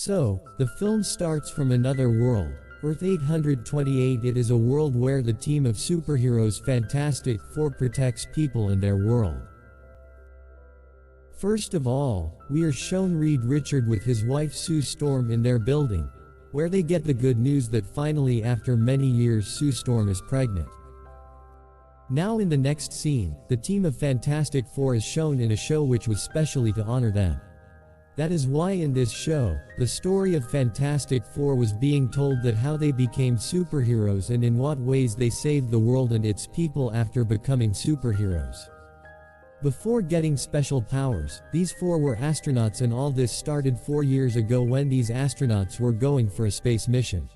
So, the film starts from another world, Earth 828. It is a world where the team of superheroes Fantastic Four protects people in their world. First of all, we are shown Reed Richard with his wife Sue Storm in their building, where they get the good news that finally after many years Sue Storm is pregnant. Now in the next scene, the team of Fantastic Four is shown in a show which was specially to honor them. That is why in this show, the story of Fantastic Four was being told, that how they became superheroes and in what ways they saved the world and its people after becoming superheroes. Before getting special powers, these four were astronauts, and all this started 4 years ago when these astronauts were going for a space mission.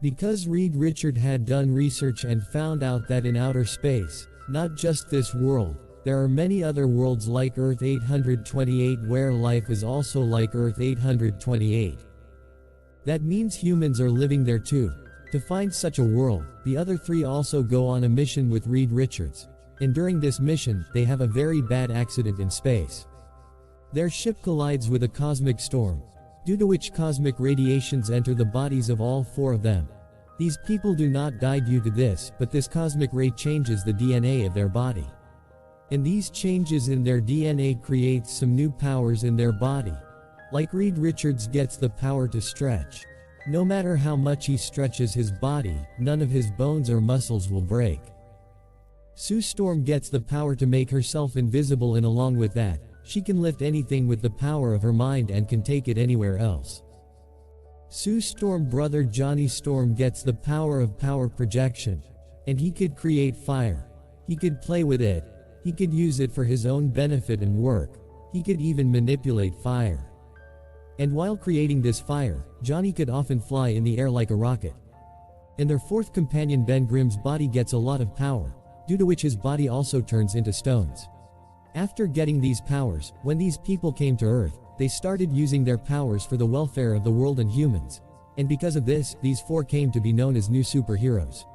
Because Reed Richard had done research and found out that in outer space, not just this world, there are many other worlds like Earth 828 where life is also like Earth 828. That means humans are living there too. To find such a world, the other three also go on a mission with Reed Richards. And during this mission, they have a very bad accident in space. Their ship collides with a cosmic storm, due to which cosmic radiations enter the bodies of all four of them. These people do not die due to this, but this cosmic ray changes the DNA of their body. And these changes in their DNA creates some new powers in their body. Like Reed Richards gets the power to stretch. No matter how much he stretches his body, none of his bones or muscles will break. Sue Storm gets the power to make herself invisible, and along with that, she can lift anything with the power of her mind and can take it anywhere else. Sue Storm's brother Johnny Storm gets the power of power projection, and he could create fire. He could play with it. He could use it for his own benefit and work. He could even manipulate fire. And while creating this fire, Johnny could often fly in the air like a rocket. And their fourth companion Ben Grimm's body gets a lot of power, due to which his body also turns into stones. After getting these powers, when these people came to Earth, they started using their powers for the welfare of the world and humans. And because of this, these four came to be known as new superheroes.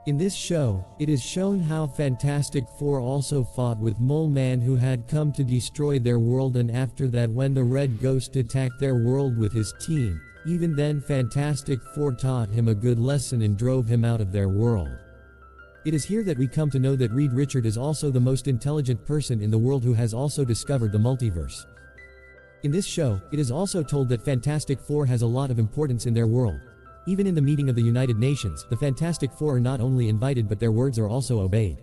In this show, it is shown how Fantastic Four also fought with Mole Man, who had come to destroy their world, and after that when the Red Ghost attacked their world with his team, even then Fantastic Four taught him a good lesson and drove him out of their world. It is here that we come to know that Reed Richard is also the most intelligent person in the world, who has also discovered the multiverse. In this show, it is also told that Fantastic Four has a lot of importance in their world. Even in the meeting of the United Nations, the Fantastic Four are not only invited but their words are also obeyed.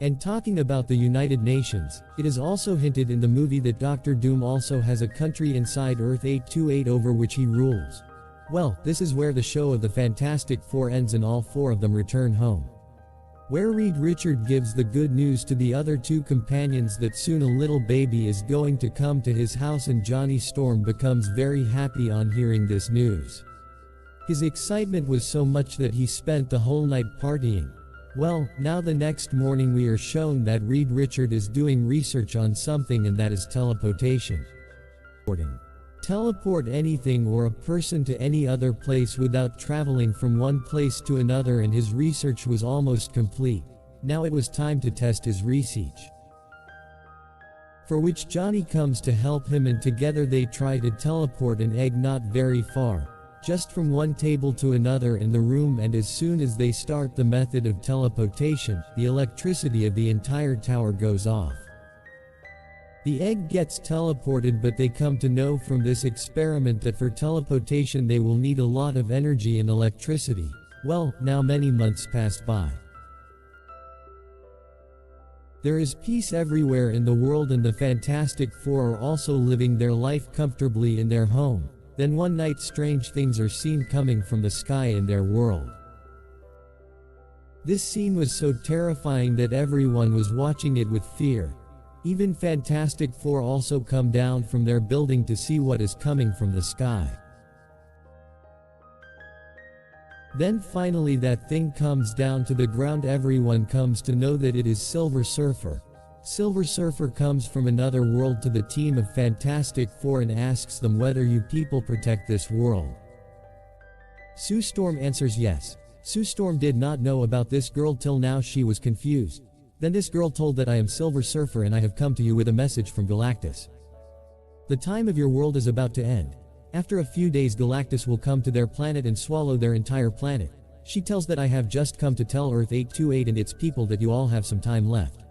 And talking about the United Nations, it is also hinted in the movie that Dr. Doom also has a country inside Earth 828 over which he rules. Well, this is where the show of the Fantastic Four ends and all four of them return home, where Reed Richard gives the good news to the other two companions that soon a little baby is going to come to his house, and Johnny Storm becomes very happy on hearing this news. His excitement was so much that he spent the whole night partying. Well, now the next morning we are shown that Reed Richard is doing research on something, and that is teleportation. Teleport anything or a person to any other place without traveling from one place to another, and his research was almost complete. Now it was time to test his research, for which Johnny comes to help him, and together they try to teleport an egg not very far, just from one table to another in the room, and as soon as they start the method of teleportation, the electricity of the entire tower goes off. The egg gets teleported, but they come to know from this experiment that for teleportation they will need a lot of energy and electricity. Well, now many months pass by. There is peace everywhere in the world, and the Fantastic Four are also living their life comfortably in their home. Then one night strange things are seen coming from the sky in their world. This scene was so terrifying that everyone was watching it with fear. Even Fantastic Four also come down from their building to see what is coming from the sky. Then finally that thing comes down to the ground. Everyone comes to know that it is Silver Surfer. Silver Surfer comes from another world to the team of Fantastic Four and asks them whether you people protect this world. Sue Storm answers yes. Sue Storm did not know about this girl till now. She was confused. Then this girl told that I am Silver Surfer and I have come to you with a message from Galactus. The time of your world is about to end. After a few days Galactus will come to their planet and swallow their entire planet. She tells that I have just come to tell Earth 828 and its people that you all have some time left.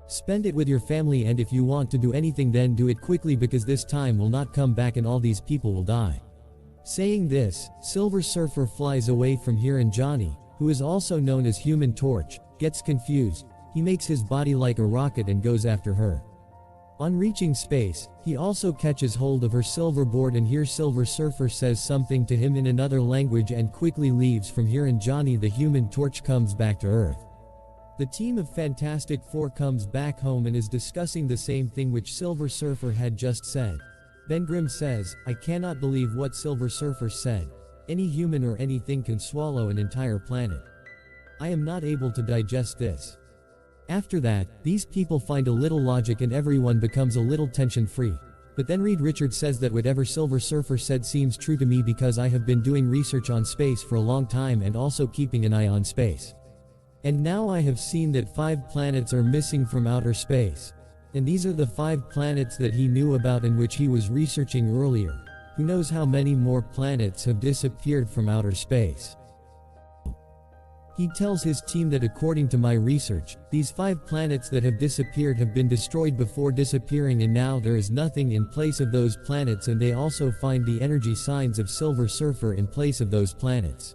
Spend it with your family, and if you want to do anything then do it quickly, because this time will not come back and all these people will die. Saying this, Silver Surfer flies away from here, and Johnny, who is also known as Human Torch, gets confused. He makes his body like a rocket and goes after her. On reaching space, he also catches hold of her silver board, and here Silver Surfer says something to him in another language and quickly leaves from here, and Johnny the Human Torch comes back to Earth. The team of Fantastic Four comes back home and is discussing the same thing which Silver Surfer had just said. Ben Grimm says, "I cannot believe what Silver Surfer said. Any human or anything can swallow an entire planet. I am not able to digest this." After that, these people find a little logic and everyone becomes a little tension-free. But then Reed Richards says that whatever Silver Surfer said seems true to me, because I have been doing research on space for a long time and also keeping an eye on space. And now I have seen that 5 planets are missing from outer space. And these are the 5 planets that he knew about and which he was researching earlier. Who knows how many more planets have disappeared from outer space? He tells his team that according to my research, these 5 planets that have disappeared have been destroyed before disappearing, and now there is nothing in place of those planets, and they also find the energy signs of Silver Surfer in place of those planets.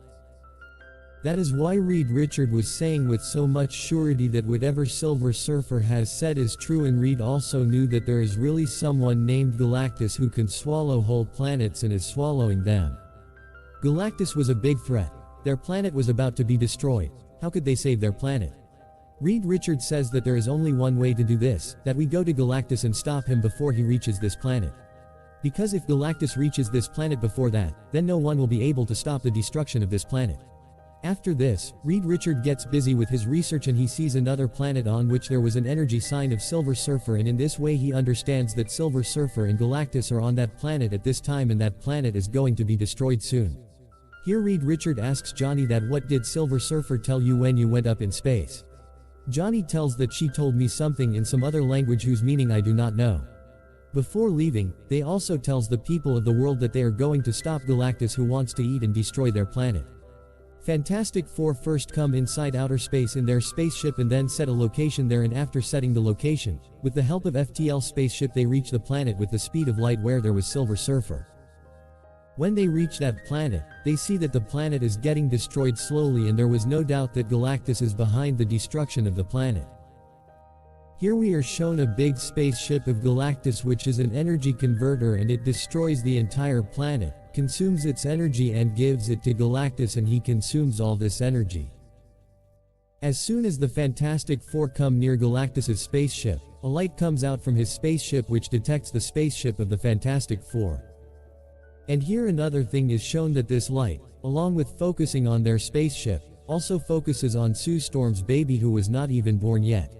That is why Reed Richards was saying with so much surety that whatever Silver Surfer has said is true, and Reed also knew that there is really someone named Galactus who can swallow whole planets and is swallowing them. Galactus was a big threat. Their planet was about to be destroyed. How could they save their planet? Reed Richards says that there is only one way to do this, that we go to Galactus and stop him before he reaches this planet. Because if Galactus reaches this planet before that, then no one will be able to stop the destruction of this planet. After this, Reed Richards gets busy with his research and he sees another planet on which there was an energy sign of Silver Surfer, and in this way he understands that Silver Surfer and Galactus are on that planet at this time, and that planet is going to be destroyed soon. Here Reed Richards asks Johnny that what did Silver Surfer tell you when you went up in space? Johnny tells that she told me something in some other language whose meaning I do not know. Before leaving, they also tells the people of the world that they are going to stop Galactus, who wants to eat and destroy their planet. Fantastic Four first come inside outer space in their spaceship and then set a location there, and after setting the location, with the help of FTL spaceship they reach the planet with the speed of light where there was Silver Surfer. When they reach that planet, they see that the planet is getting destroyed slowly, and there was no doubt that Galactus is behind the destruction of the planet. Here we are shown a big spaceship of Galactus, which is an energy converter, and it destroys the entire planet, consumes its energy and gives it to Galactus, and he consumes all this energy. As soon as the Fantastic Four come near Galactus's spaceship, a light comes out from his spaceship which detects the spaceship of the Fantastic Four. And here another thing is shown, that this light, along with focusing on their spaceship, also focuses on Sue Storm's baby who was not even born yet.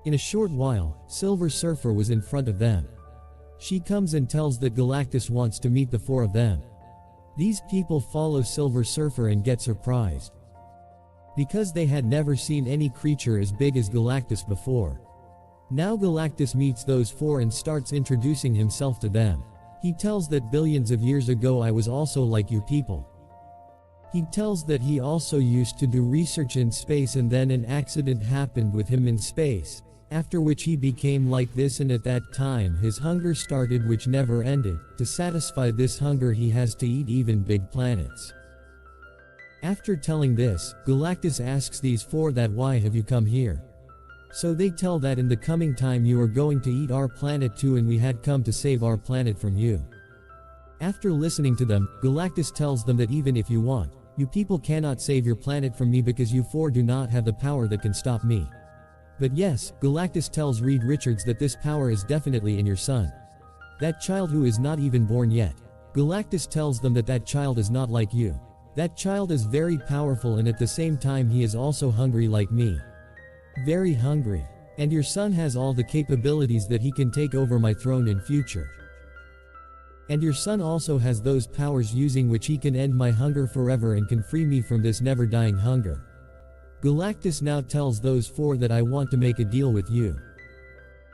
In a short while, Silver Surfer was in front of them. She comes and tells that Galactus wants to meet the 4 of them. These people follow Silver Surfer and get surprised, because they had never seen any creature as big as Galactus before. Now Galactus meets those 4 and starts introducing himself to them. He tells that billions of years ago I was also like you people. He tells that he also used to do research in space, and then an accident happened with him in space, after which he became like this, and at that time his hunger started which never ended. To satisfy this hunger he has to eat even big planets. After telling this, Galactus asks these 4 that why have you come here? So they tell that in the coming time you are going to eat our planet too, and we had come to save our planet from you. After listening to them, Galactus tells them that even if you want, you people cannot save your planet from me, because you 4 do not have the power that can stop me. But yes, Galactus tells Reed Richards that this power is definitely in your son. That child who is not even born yet. Galactus tells them that that child is not like you. That child is very powerful, and at the same time he is also hungry like me. Very hungry. And your son has all the capabilities that he can take over my throne in future. And your son also has those powers using which he can end my hunger forever and can free me from this never-dying hunger. Galactus now tells those 4 that I want to make a deal with you.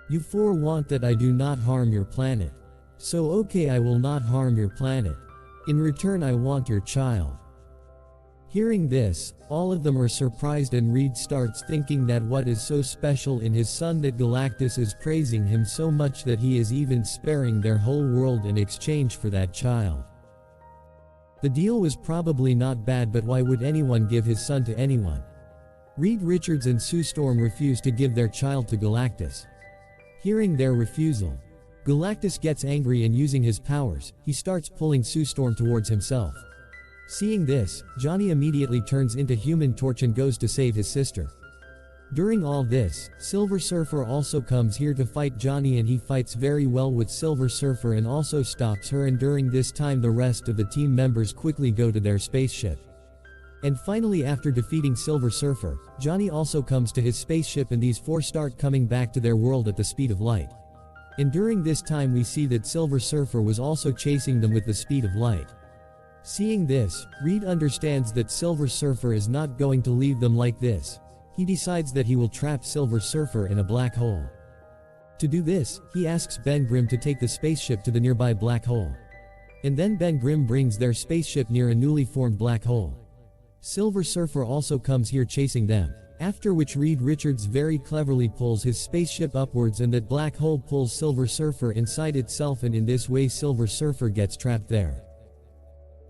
You 4 want that I do not harm your planet. So okay, I will not harm your planet. In return I want your child. Hearing this, all of them are surprised and Reed starts thinking that what is so special in his son that Galactus is praising him so much that he is even sparing their whole world in exchange for that child. The deal was probably not bad, but why would anyone give his son to anyone? Reed Richards and Sue Storm refuse to give their child to Galactus. Hearing their refusal, Galactus gets angry and using his powers, he starts pulling Sue Storm towards himself. Seeing this, Johnny immediately turns into Human Torch and goes to save his sister. During all this, Silver Surfer also comes here to fight Johnny and he fights very well with Silver Surfer and also stops her, and during this time the rest of the team members quickly go to their spaceship. And finally, after defeating Silver Surfer, Johnny also comes to his spaceship and these four start coming back to their world at the speed of light. And during this time we see that Silver Surfer was also chasing them with the speed of light. Seeing this, Reed understands that Silver Surfer is not going to leave them like this. He decides that he will trap Silver Surfer in a black hole. To do this, he asks Ben Grimm to take the spaceship to the nearby black hole. And then Ben Grimm brings their spaceship near a newly formed black hole. Silver Surfer also comes here chasing them, after which Reed Richards very cleverly pulls his spaceship upwards and that black hole pulls Silver Surfer inside itself, and in this way Silver Surfer gets trapped there.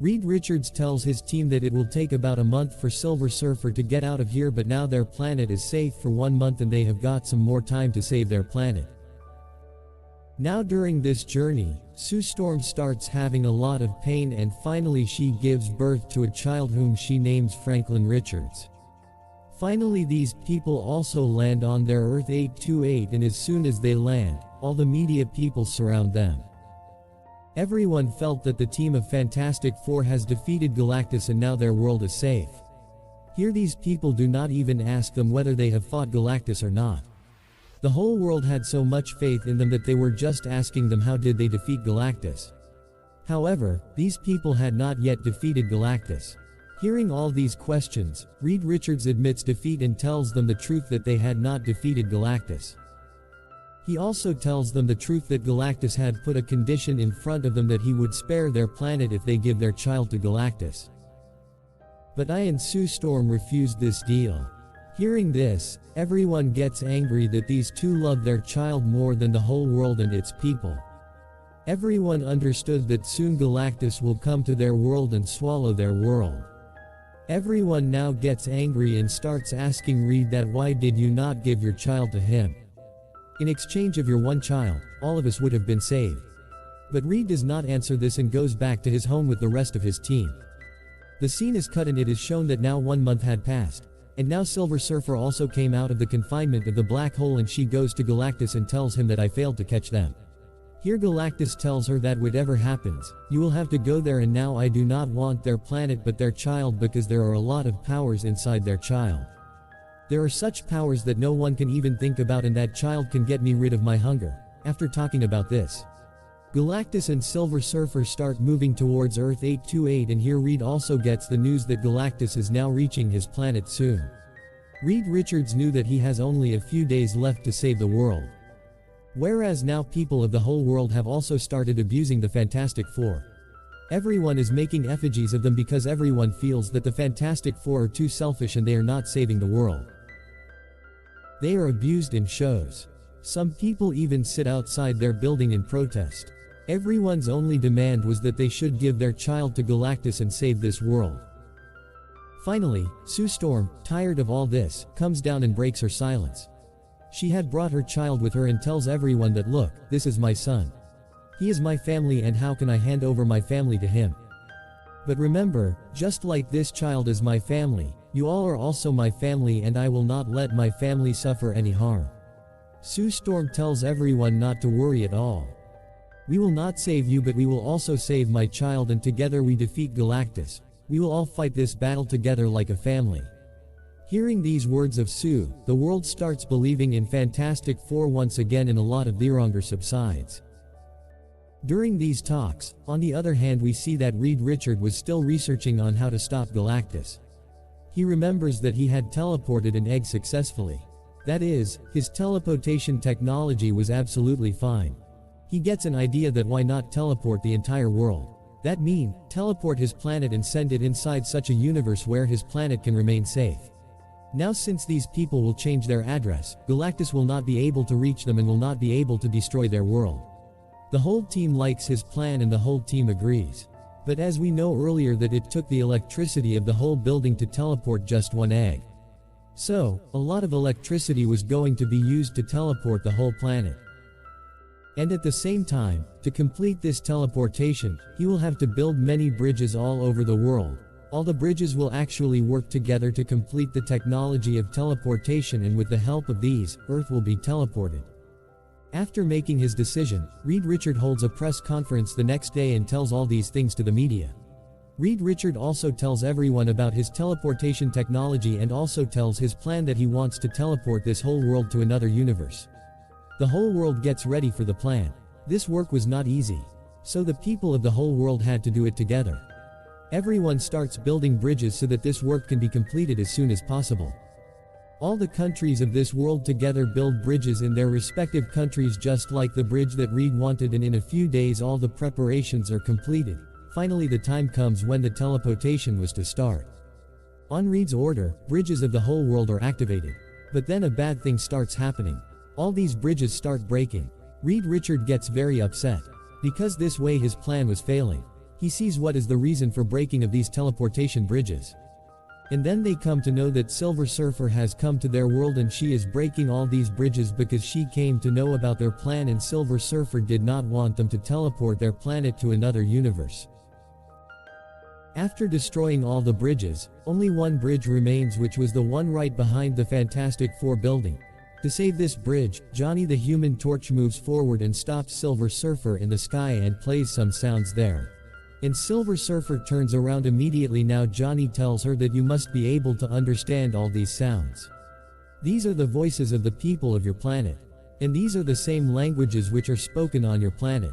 Reed Richards tells his team that it will take about a month for Silver Surfer to get out of here, but now their planet is safe for 1 month and they have got some more time to save their planet. Now during this journey, Sue Storm starts having a lot of pain and finally she gives birth to a child whom she names Franklin Richards. Finally these people also land on their Earth 828, and as soon as they land, all the media people surround them. Everyone felt that the team of Fantastic Four has defeated Galactus and now their world is safe. Here these people do not even ask them whether they have fought Galactus or not. The whole world had so much faith in them that they were just asking them how did they defeat Galactus. However, these people had not yet defeated Galactus. Hearing all these questions, Reed Richards admits defeat and tells them the truth that they had not defeated Galactus. He also tells them the truth that Galactus had put a condition in front of them that he would spare their planet if they give their child to Galactus. But I and Sue Storm refused this deal. Hearing this, everyone gets angry that these two love their child more than the whole world and its people. Everyone understood that soon Galactus will come to their world and swallow their world. Everyone now gets angry and starts asking Reed that why did you not give your child to him? In exchange of your one child, all of us would have been saved. But Reed does not answer this and goes back to his home with the rest of his team. The scene is cut and it is shown that now 1 month had passed, and now Silver Surfer also came out of the confinement of the black hole and she goes to Galactus and tells him that I failed to catch them. Here Galactus tells her that whatever happens, you will have to go there, and now I do not want their planet but their child because there are a lot of powers inside their child. There are such powers that no one can even think about, and that child can get me rid of my hunger. After talking about this, Galactus and Silver Surfer start moving towards Earth 828, and here Reed also gets the news that Galactus is now reaching his planet soon. Reed Richards knew that he has only a few days left to save the world. Whereas now people of the whole world have also started abusing the Fantastic Four. Everyone is making effigies of them because everyone feels that the Fantastic Four are too selfish and they are not saving the world. They are abused in shows. Some people even sit outside their building in protest. Everyone's only demand was that they should give their child to Galactus and save this world. Finally, Sue Storm, tired of all this, comes down and breaks her silence. She had brought her child with her and tells everyone that look, this is my son. He is my family and how can I hand over my family to him? But remember, just like this child is my family, you all are also my family and I will not let my family suffer any harm. Sue Storm tells everyone not to worry at all. We will not save you, but we will also save my child, and together we defeat Galactus. We will all fight this battle together like a family. Hearing these words of Sue, the world starts believing in Fantastic Four once again and a lot of the anger subsides. During these talks, on the other hand, we see that Reed Richards was still researching on how to stop Galactus. He remembers that he had teleported an egg successfully. That is, his teleportation technology was absolutely fine. He gets an idea that why not teleport the entire world. That means, teleport his planet and send it inside such a universe where his planet can remain safe. Now since these people will change their address, Galactus will not be able to reach them and will not be able to destroy their world. The whole team likes his plan and the whole team agrees. But as we know earlier that it took the electricity of the whole building to teleport just one egg. So, a lot of electricity was going to be used to teleport the whole planet. And at the same time, to complete this teleportation, he will have to build many bridges all over the world. All the bridges will actually work together to complete the technology of teleportation, and with the help of these, Earth will be teleported. After making his decision, Reed Richard holds a press conference the next day and tells all these things to the media. Reed Richard also tells everyone about his teleportation technology and also tells his plan that he wants to teleport this whole world to another universe. The whole world gets ready for the plan. This work was not easy. So the people of the whole world had to do it together. Everyone starts building bridges so that this work can be completed as soon as possible. All the countries of this world together build bridges in their respective countries just like the bridge that Reed wanted, and in a few days all the preparations are completed. Finally the time comes when the teleportation was to start. On Reed's order, bridges of the whole world are activated. But then a bad thing starts happening. All these bridges start breaking. Reed Richard gets very upset. Because this way his plan was failing. He sees what is the reason for breaking of these teleportation bridges. And then they come to know that Silver Surfer has come to their world and she is breaking all these bridges because she came to know about their plan, and Silver Surfer did not want them to teleport their planet to another universe. After destroying all the bridges, only one bridge remains, which was the one right behind the Fantastic Four building. To save this bridge, Johnny the Human Torch moves forward and stops Silver Surfer in the sky and plays some sounds there. And Silver Surfer turns around immediately. Now Johnny tells her that you must be able to understand all these sounds. These are the voices of the people of your planet. And these are the same languages which are spoken on your planet.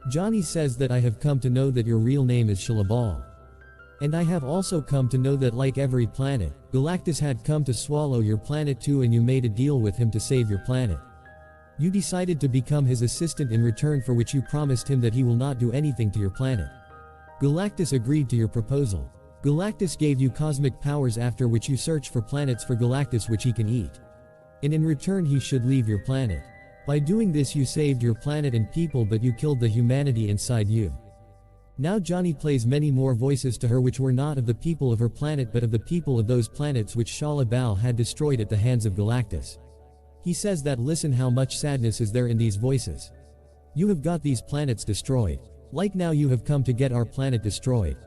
Johnny says that I have come to know that your real name is Shalabal. And I have also come to know that like every planet, Galactus had come to swallow your planet too, and you made a deal with him to save your planet. You decided to become his assistant in return for which you promised him that he will not do anything to your planet. Galactus agreed to your proposal. Galactus gave you cosmic powers, after which you search for planets for Galactus which he can eat. And in return he should leave your planet. By doing this you saved your planet and people, but you killed the humanity inside you. Now Johnny plays many more voices to her which were not of the people of her planet but of the people of those planets which Shalabal had destroyed at the hands of Galactus. He says that listen how much sadness is there in these voices. You have got these planets destroyed. Like now you have come to get our planet destroyed.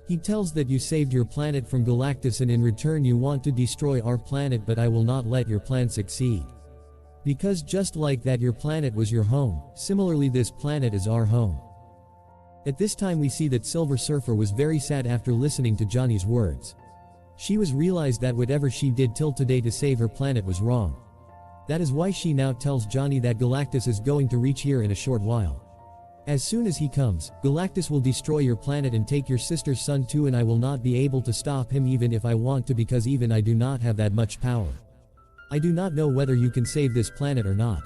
He tells that you saved your planet from Galactus and in return you want to destroy our planet, but I will not let your plan succeed. Because just like that your planet was your home, similarly this planet is our home. At this time we see that Silver Surfer was very sad after listening to Johnny's words. She was realized that whatever she did till today to save her planet was wrong. That is why she now tells Johnny that Galactus is going to reach here in a short while. As soon as he comes, Galactus will destroy your planet and take your sister's son too, and I will not be able to stop him even if I want to, because even I do not have that much power. I do not know whether you can save this planet or not.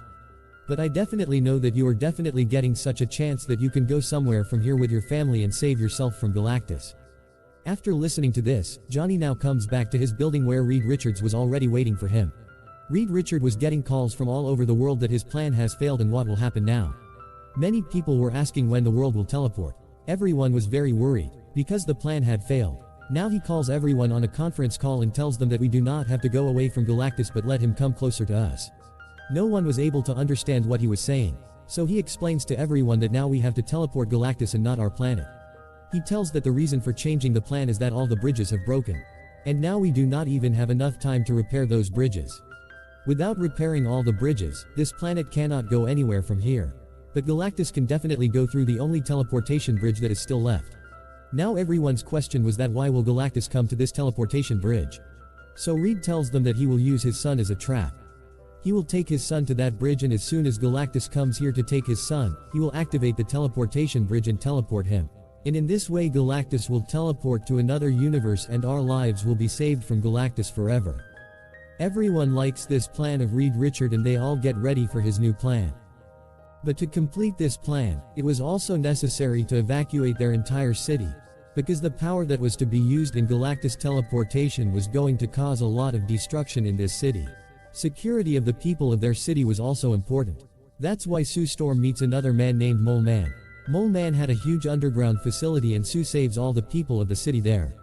But I definitely know that you are definitely getting such a chance that you can go somewhere from here with your family and save yourself from Galactus. After listening to this, Johnny now comes back to his building where Reed Richards was already waiting for him. Reed Richard was getting calls from all over the world that his plan has failed and what will happen now. Many people were asking when the world will teleport. Everyone was very worried, because the plan had failed. Now he calls everyone on a conference call and tells them that we do not have to go away from Galactus but let him come closer to us. No one was able to understand what he was saying, so he explains to everyone that now we have to teleport Galactus and not our planet. He tells that the reason for changing the plan is that all the bridges have broken. And now we do not even have enough time to repair those bridges. Without repairing all the bridges, this planet cannot go anywhere from here. But Galactus can definitely go through the only teleportation bridge that is still left. Now everyone's question was that why will Galactus come to this teleportation bridge? So Reed tells them that he will use his son as a trap. He will take his son to that bridge, and as soon as Galactus comes here to take his son, he will activate the teleportation bridge and teleport him. And in this way Galactus will teleport to another universe and our lives will be saved from Galactus forever. Everyone likes this plan of Reed Richard and they all get ready for his new plan. But to complete this plan, it was also necessary to evacuate their entire city, because the power that was to be used in Galactus teleportation was going to cause a lot of destruction in this city. Security of the people of their city was also important. That's why Sue Storm meets another man named Mole Man. Mole Man had a huge underground facility and Sue saves all the people of the city there.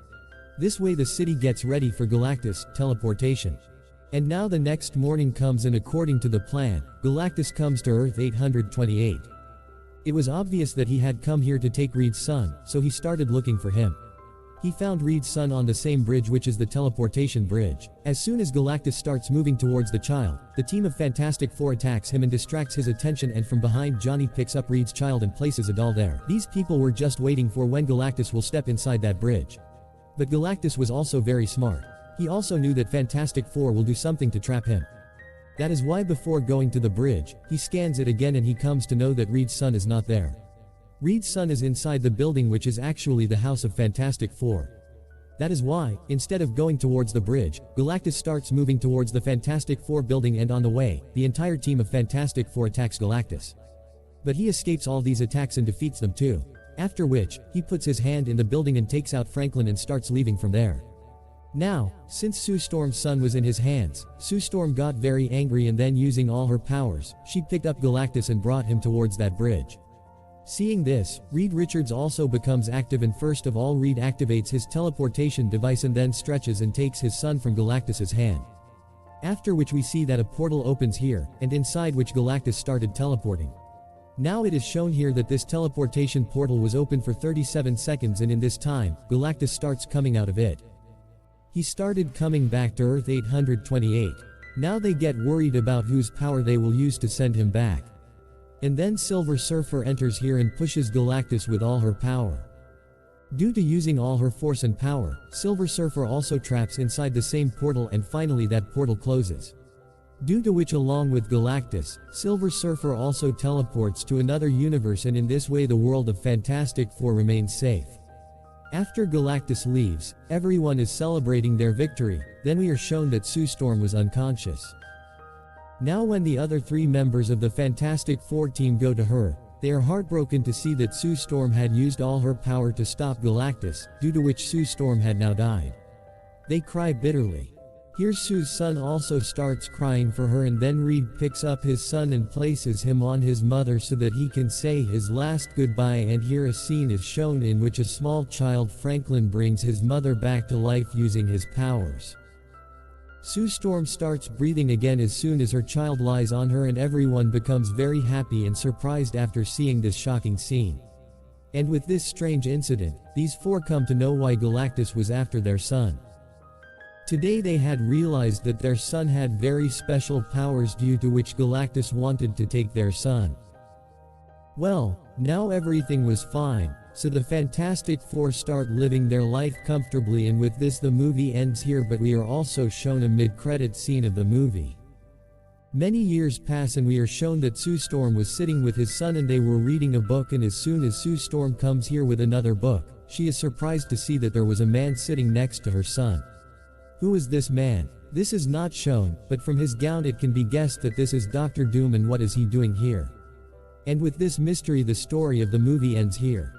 This way the city gets ready for Galactus teleportation. And now the next morning comes, and according to the plan, Galactus comes to Earth 828. It was obvious that he had come here to take Reed's son, so he started looking for him. He found Reed's son on the same bridge, which is the teleportation bridge. As soon as Galactus starts moving towards the child, the team of Fantastic Four attacks him and distracts his attention, and from behind Johnny picks up Reed's child and places a doll there. These people were just waiting for when Galactus will step inside that bridge. But Galactus was also very smart. He also knew that Fantastic Four will do something to trap him. That is why before going to the bridge, he scans it again and he comes to know that Reed's son is not there. Reed's son is inside the building, which is actually the house of Fantastic Four. That is why, instead of going towards the bridge, Galactus starts moving towards the Fantastic Four building, and on the way, the entire team of Fantastic Four attacks Galactus. But he escapes all these attacks and defeats them too. After which, he puts his hand in the building and takes out Franklin and starts leaving from there. Now, since Sue Storm's son was in his hands, Sue Storm got very angry, and then using all her powers, she picked up Galactus and brought him towards that bridge. Seeing this, Reed Richards also becomes active, and first of all Reed activates his teleportation device and then stretches and takes his son from Galactus's hand. After which we see that a portal opens here, and inside which Galactus started teleporting. Now it is shown here that this teleportation portal was open for 37 seconds, and in this time, Galactus starts coming out of it. He started coming back to Earth 828. Now they get worried about whose power they will use to send him back. And then Silver Surfer enters here and pushes Galactus with all her power. Due to using all her force and power, Silver Surfer also traps inside the same portal, and finally that portal closes. Due to which, along with Galactus, Silver Surfer also teleports to another universe, and in this way the world of Fantastic Four remains safe. After Galactus leaves, everyone is celebrating their victory. Then we are shown that Sue Storm was unconscious. Now when the other three members of the Fantastic Four team go to her, they are heartbroken to see that Sue Storm had used all her power to stop Galactus, due to which Sue Storm had now died. They cry bitterly. Here Sue's son also starts crying for her, and then Reed picks up his son and places him on his mother so that he can say his last goodbye, and here a scene is shown in which a small child, Franklin, brings his mother back to life using his powers. Sue Storm starts breathing again as soon as her child lies on her, and everyone becomes very happy and surprised after seeing this shocking scene. And with this strange incident, these four come to know why Galactus was after their son. Today they had realized that their son had very special powers, due to which Galactus wanted to take their son. Well, now everything was fine, so the Fantastic Four start living their life comfortably, and with this the movie ends here, but we are also shown a mid-credit scene of the movie. Many years pass and we are shown that Sue Storm was sitting with his son and they were reading a book, and as soon as Sue Storm comes here with another book, she is surprised to see that there was a man sitting next to her son. Who is this man? This is not shown, but from his gown it can be guessed that this is Dr. Doom, and what is he doing here? And with this mystery the story of the movie ends here.